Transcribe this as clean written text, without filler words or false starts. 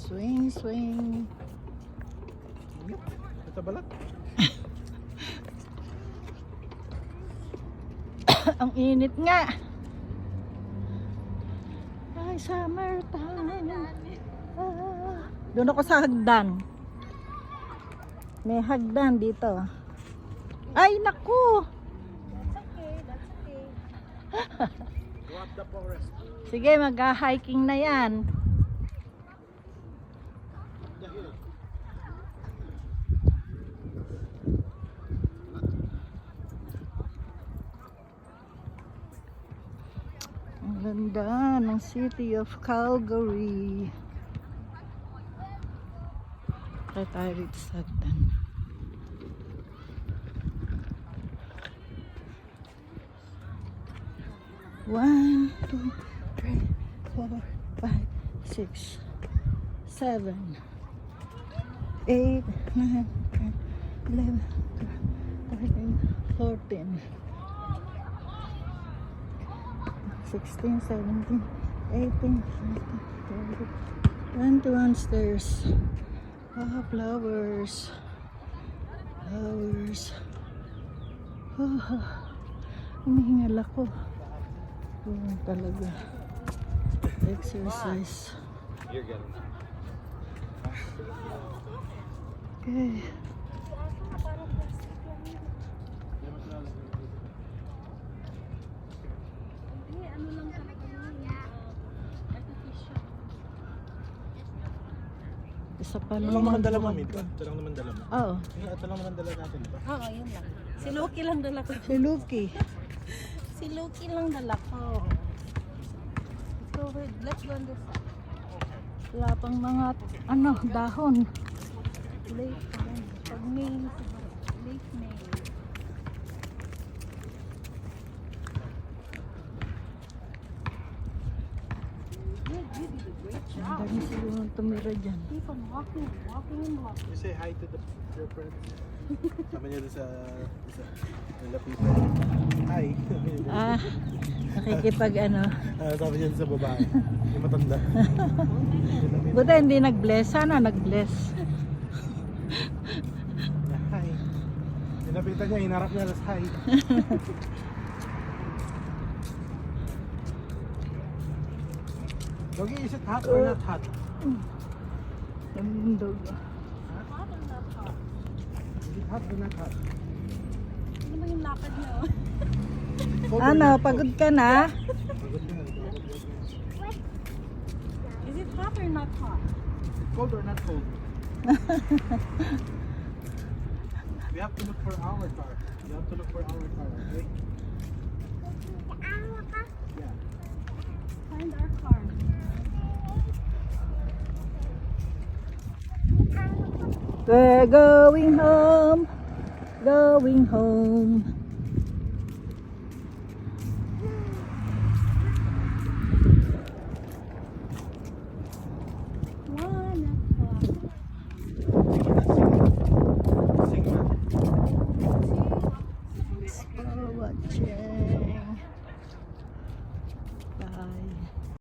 Swing, swing. Ito balat. Ang init nga. Ay, summertime. Doon ako sa hagdan. May hagdan dito. Ay, naku. That's okay. Go up the forest. Sige, mag-hiking na yan. The hill. Ang ganda ng City of Calgary. Try tayo rito sa hagdan. One, two, three, 4, 5, 6, 7, 8, 9, 10, 11, 13, 14, 16, 17, 18, 19, 20, 21 stairs. Ah, flowers. Flowers. Oh, hinihingal ako. Oh, talaga. Exercise. You're getting it. Okay. Ano lang talaga yun, artificial. Isa pa Ito lang. lang naman dala mo, Mito. Ito lang naman dala mo. Oo. Ito lang naman dala natin, di ba? Oo, yun lang. Si Loki lang dala ko. Si Lucky. Si Loki lang dala ko. So, wait, let's go on this side. Wala pang mga ano, dahon. Late pa rin. Pag May, siguro. Late May. You did a great Ang job. dami siguro tumira dyan. Keep on walking and walking. You say hi to your friends. Sabi niya doon sa nilapitan. Hi. Ah, nakikipag ano. Sabi niya doon sa babae. Yung matanda. Buta hindi nag-bless. Sana nag-bless. Hi. Nilapitan niya, hinarap niya las hi. Doggy, is it hot or not hot? Ang dog. Hot or not hot? Is it hot or not hot? Ano ba yung lakad niyo? Cold or Ano, not pagod cold? ka na? Pagod na. Is it hot or not hot? Cold or not cold? We have to look for our car. We have to look for our car, okay? Yeah. Find our car. We're going home. Going home.